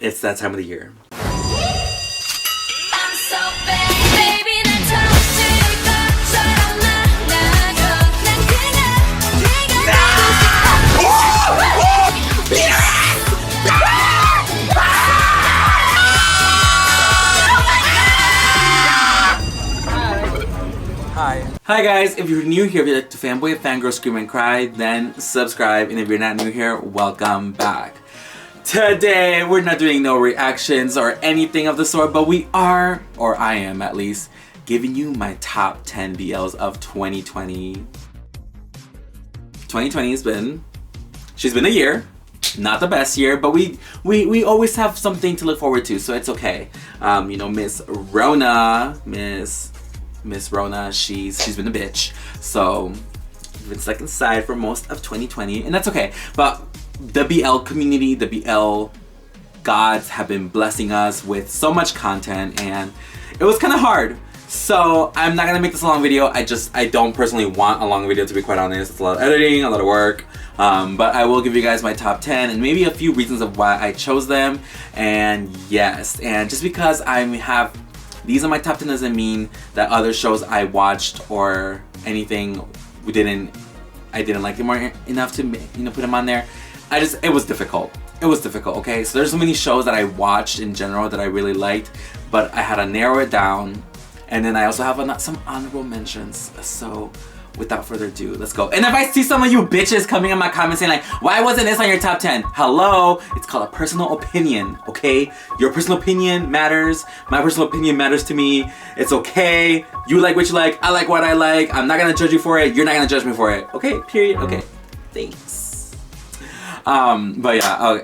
It's that time of the year. Hi guys, if you're new here, if you like to fanboy, fangirl, scream and cry, then subscribe, and if you're not new here, welcome back. Today, we're not doing no reactions or anything of the sort, but we are, or I am at least, giving you my top 10 BLs of 2020. 2020 she's been a year, not the best year, but we always have something to look forward to, so it's okay. You know, Miss Rona, she's been a bitch, so been stuck inside for most of 2020, and that's okay. But the BL community, the BL gods have been blessing us with so much content, and it was kind of hard. So I'm not gonna make this a long video. I don't personally want a long video, to be quite honest. It's a lot of editing, a lot of work. But I will give you guys my top 10 and maybe a few reasons of why I chose them. And yes, and just because these are my top 10 doesn't mean that other shows I watched or anything I didn't like them enough to, you know, put them on there. It was difficult. It was difficult, okay? So there's so many shows that I watched in general that I really liked, but I had to narrow it down. And then I also have some honorable mentions. So without further ado, let's go. And if I see some of you bitches coming in my comments saying like, why wasn't this on your top 10? Hello, it's called a personal opinion, okay? Your personal opinion matters. My personal opinion matters to me. It's okay. You like what you like. I like what I like. I'm not gonna judge you for it. You're not gonna judge me for it. Okay, period. Okay, thanks. But yeah,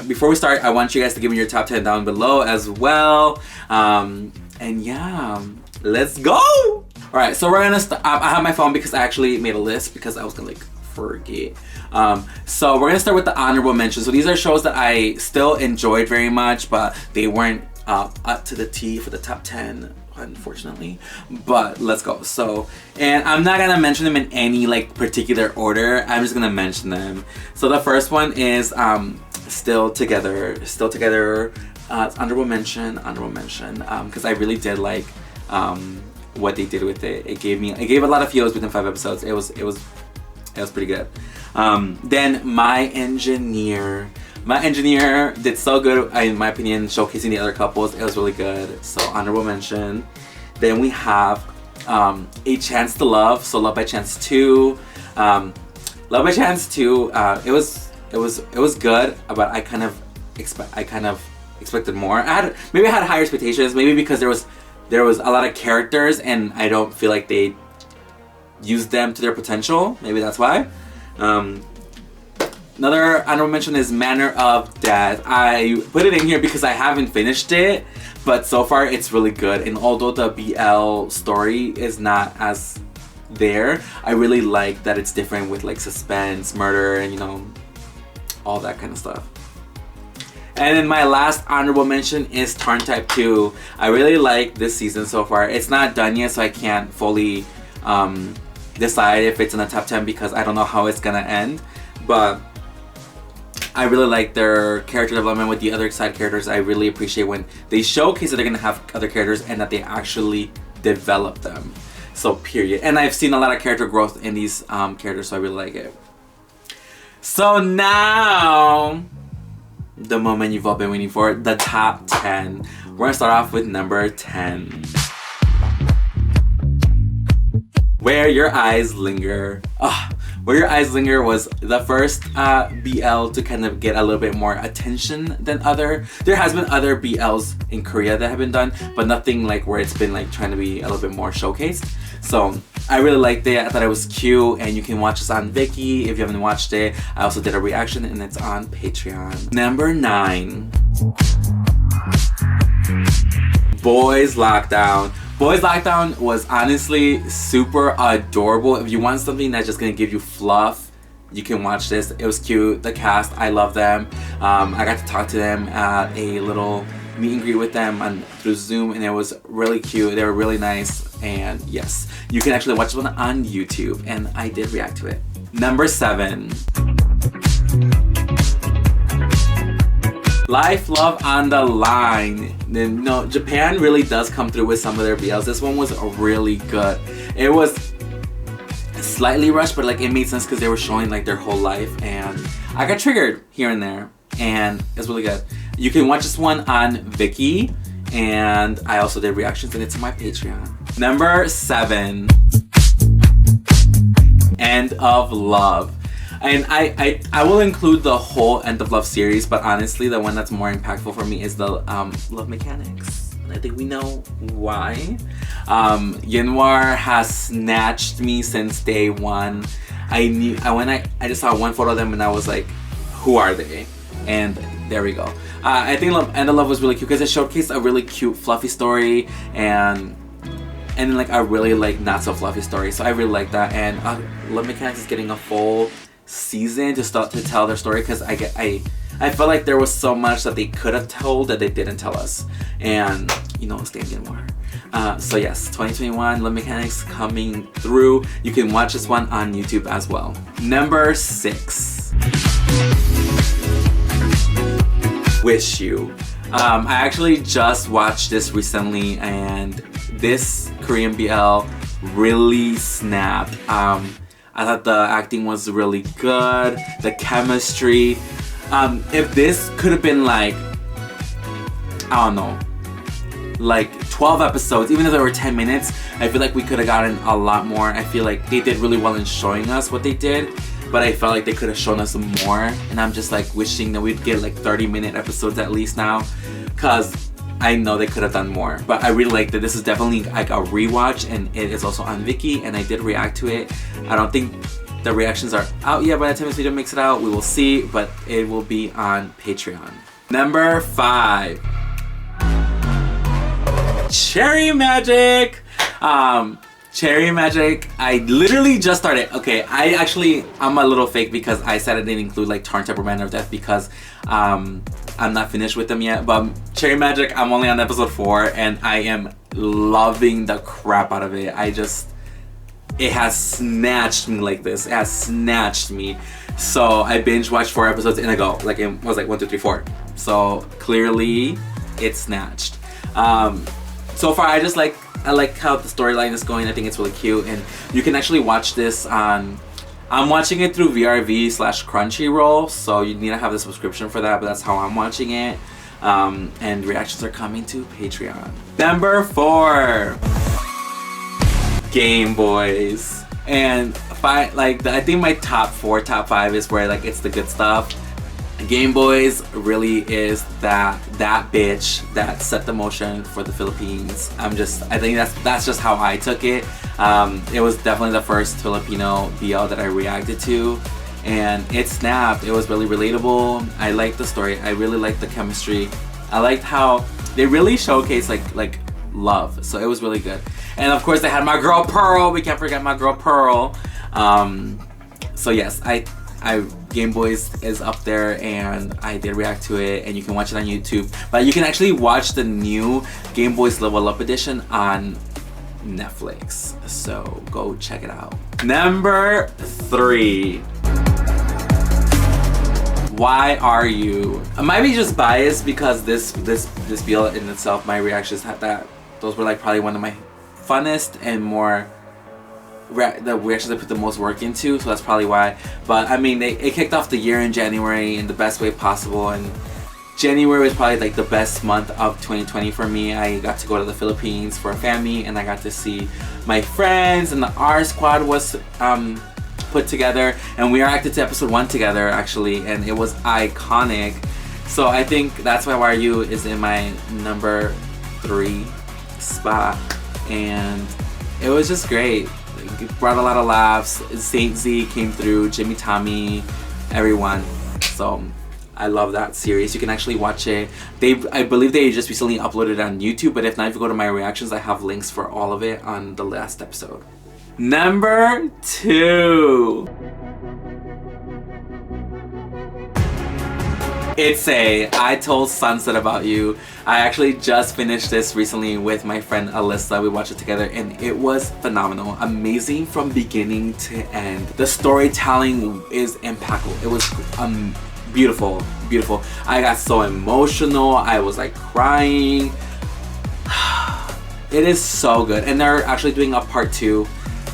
before we start, I want you guys to give me your top 10 down below as well. And yeah, let's go. All right, so we're gonna I have my phone because I actually made a list because I was gonna like forget. So we're gonna start with the honorable mentions. So these are shows that I still enjoyed very much, but they weren't up to the T for the top 10, unfortunately. But let's go. So, and I'm not gonna mention them in any like particular order. I'm just gonna mention them. So the first one is Still Together. Honorable mention. Because I really did like what they did with it. It gave a lot of feels within 5 episodes. It was pretty good. Then My Engineer did so good, in my opinion, showcasing the other couples. It was really good, so honorable mention. Then we have A Chance to Love, so Love by Chance 2. Love by Chance 2, it was good, but I kind of expected more. Maybe I had higher expectations, maybe because there was a lot of characters and I don't feel like they used them to their potential. Maybe that's why. Another honorable mention is Manner of Death. I put it in here because I haven't finished it, but so far it's really good. And although the BL story is not as there, I really like that it's different with like suspense, murder, and you know, all that kind of stuff. And then my last honorable mention is Tarn Type 2. I really like this season so far. It's not done yet, so I can't fully decide if it's in the top 10 because I don't know how it's gonna end. But I really like their character development with the other side characters. I really appreciate when they showcase that they're gonna have other characters and that they actually develop them. So period. And I've seen a lot of character growth in these characters, so I really like it. So now, the moment you've all been waiting for, the top 10. We're gonna start off with number 10. Where Your Eyes Linger. Where Your Eyes Linger was the first BL to kind of get a little bit more attention than other. There has been other BLs in Korea that have been done, but nothing like where it's been like trying to be a little bit more showcased. So I really liked it. I thought it was cute, and you can watch this on Viki if you haven't watched it. I also did a reaction and it's on Patreon. Number 9. Boys Lockdown. Boys Lockdown was honestly super adorable. If you want something that's just gonna give you fluff, you can watch this. It was cute. The cast, I love them. I got to talk to them at a little meet and greet with them through Zoom, and it was really cute. They were really nice, and yes, you can actually watch one on YouTube, and I did react to it. Number 7. Life, Love on the Line. No, Japan really does come through with some of their BLs. This one was really good. It was slightly rushed, but like it made sense because they were showing like their whole life, and I got triggered here and there, and it's really good. You can watch this one on Viki, and I also did reactions, and it's on my Patreon. Number 7, End of Love. And I will include the whole End of Love series, but honestly the one that's more impactful for me is the Love Mechanics. And I think we know why. Yinwar has snatched me since day one. I just saw one photo of them and I was like, who are they? And there we go. I think End of Love was really cute because it showcased a really cute fluffy story and then like a really like not so fluffy story. So I really like that, and Love Mechanics is getting a full season to start to tell their story because I felt like there was so much that they could have told that they didn't tell us, and you know, stay in more. So yes, 2021 Love Mechanics coming through. You can watch this one on YouTube as well. Number 6, Wish You. I actually just watched this recently, and this Korean BL really snapped. I thought the acting was really good, the chemistry. If this could have been like, I don't know, like 12 episodes, even if there were 10 minutes, I feel like we could have gotten a lot more. I feel like they did really well in showing us what they did, but I felt like they could have shown us more, and I'm just like wishing that we'd get like 30-minute episodes at least now, because I know they could have done more. But I really like that this is definitely like a rewatch, and it is also on Viki, and I did react to it. I don't think the reactions are out yet by the time this video makes it out. We will see, but it will be on Patreon. Number 5, Cherry Magic. Cherry Magic, I literally just started. Okay, I'm a little fake because I said I didn't include like Turntable Manner of Death because I'm not finished with them yet. But Cherry Magic, I'm only on episode 4 and I am loving the crap out of it. It has snatched me like this. It has snatched me. So I binge watched 4 episodes in a go. Like it was like 1, 2, 3, 4. So clearly it's snatched. So far I like how the storyline is going. I think it's really cute, and you can actually watch this on, I'm watching it through VRV/Crunchyroll, so you need to have the subscription for that, but that's how I'm watching it. And reactions are coming to Patreon. Number 4, Game Boys. And I think my top 5 is where like it's the good stuff. Game Boys really is that bitch that set the motion for the Philippines. I think that's just how I took it. It was definitely the first Filipino BL that I reacted to, and it snapped. It was really relatable. I liked the story. I really liked the chemistry. I liked how they really showcased like love. So it was really good. And of course they had my girl Pearl. We can't forget my girl Pearl. So yes, Game Boys is up there, and I did react to it, and you can watch it on YouTube. But you can actually watch the new Game Boys Level Up edition on Netflix. So go check it out. Number 3, Why Are You? I might be just biased because this BL in itself, my reactions had that. Those were like probably one of my funnest and more the reactions I put the most work into, so that's probably why. But I mean, it kicked off the year in January in the best way possible, and January was probably like the best month of 2020 for me. I got to go to the Philippines for a family, and I got to see my friends, and the R Squad was put together, and we reacted to episode 1 together actually, and it was iconic. So I think that's why Why Are You is in my number 3 spot, and it was just great. It brought a lot of laughs. Saint Z came through, Jimmy Tommy, everyone. So I love that series. You can actually watch it. I believe they just recently uploaded it on YouTube, but if not, if you go to my reactions, I have links for all of it on the last episode. Number 2. It's I Told Sunset About You. I actually just finished this recently with my friend Alyssa. We watched it together and it was phenomenal. Amazing from beginning to end. The storytelling is impeccable. It was beautiful, beautiful. I got so emotional. I was like crying. It is so good, and they're actually doing a part 2,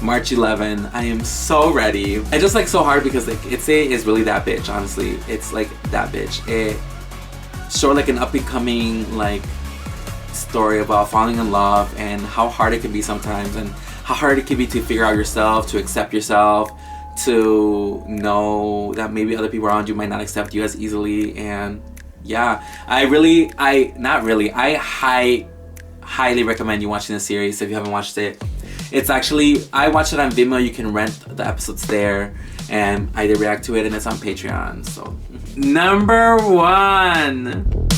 March 11. I am so ready. It's just like so hard because like Itse is really that bitch. Honestly, it's like that bitch. It showed like an up and coming like story about falling in love and how hard it can be sometimes, and how hard it can be to figure out yourself, to accept yourself, to know that maybe other people around you might not accept you as easily. And yeah, I highly recommend you watching this series if you haven't watched it. It's actually, I watched it on Vimeo. You can rent the episodes there, and I did react to it, and it's on Patreon. So number 1,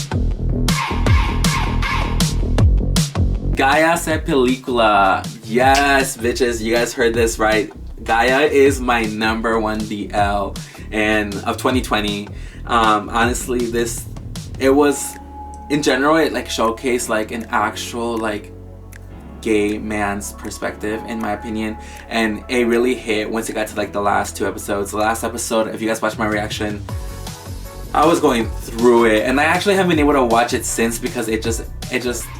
Gaia se película. Yes, bitches, you guys heard this right. Gaia is my number 1 BL and of 2020. Honestly, it was, in general, it like showcased like an actual like gay man's perspective, in my opinion, and it really hit once it got to like the last 2 episodes. The last episode, if you guys watched my reaction, I was going through it, and I actually haven't been able to watch it since because it just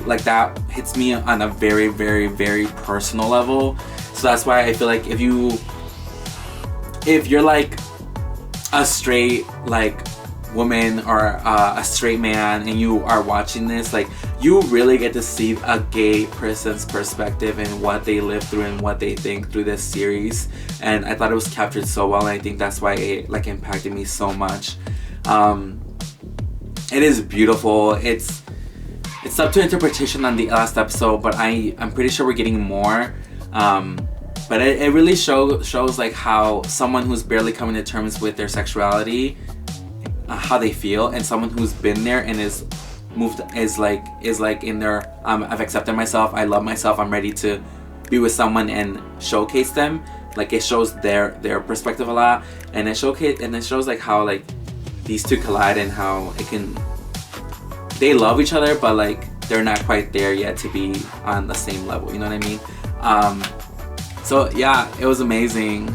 like that hits me on a very, very, very personal level. So that's why I feel like if you're like a straight like woman or a straight man and you are watching this, like you really get to see a gay person's perspective and what they live through and what they think through this series. And I thought it was captured so well, and I think that's why it like impacted me so much. It is beautiful. It's up to interpretation on the last episode, but I'm pretty sure we're getting more. But it really shows like how someone who's barely coming to terms with their sexuality, how they feel, and someone who's been there and is like in their I've accepted myself, I love myself, I'm ready to be with someone and showcase them. Like it shows their perspective a lot, and it shows like how like these two collide and how they love each other, but like they're not quite there yet to be on the same level, you know what I mean? So yeah, it was amazing.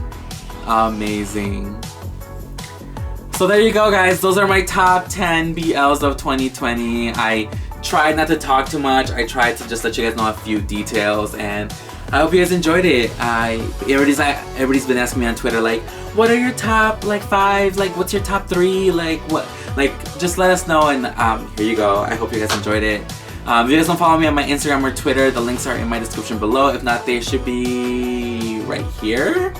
So there you go, guys. Those are my top 10 BLs of 2020. I tried not to talk too much. I tried to just let you guys know a few details, and I hope you guys enjoyed it. Everybody's been asking me on Twitter, like, what are your top like 5? Like, what's your top 3? Like, what? Like, just let us know. And here you go. I hope you guys enjoyed it. If you guys don't follow me on my Instagram or Twitter, the links are in my description below. If not, they should be right here.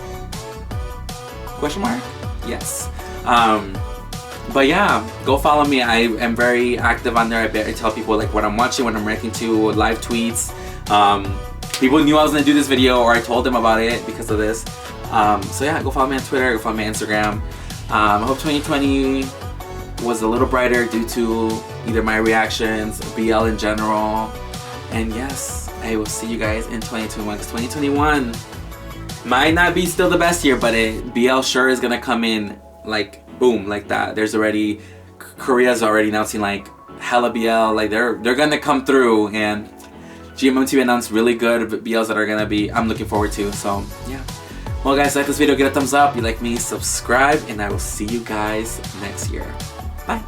Question mark? Yes. But yeah, go follow me. I am very active on there. I tell people like what I'm watching, what I'm reacting to, live tweets. People knew I was gonna do this video, or I told them about it because of this. So yeah, go follow me on Twitter, go follow me on Instagram. I hope 2020 was a little brighter due to either my reactions, BL in general. And yes, I will see you guys in 2021, because 2021 might not be still the best year, but BL sure is gonna come in like boom, like that. There's already, Korea's already announcing like hella BL, like they're gonna come through, and GMMTV announced really good BLs that are gonna be, I'm looking forward to. So yeah. Well guys, like this video, give it a thumbs up. If you like me, subscribe, and I will see you guys next year. Bye.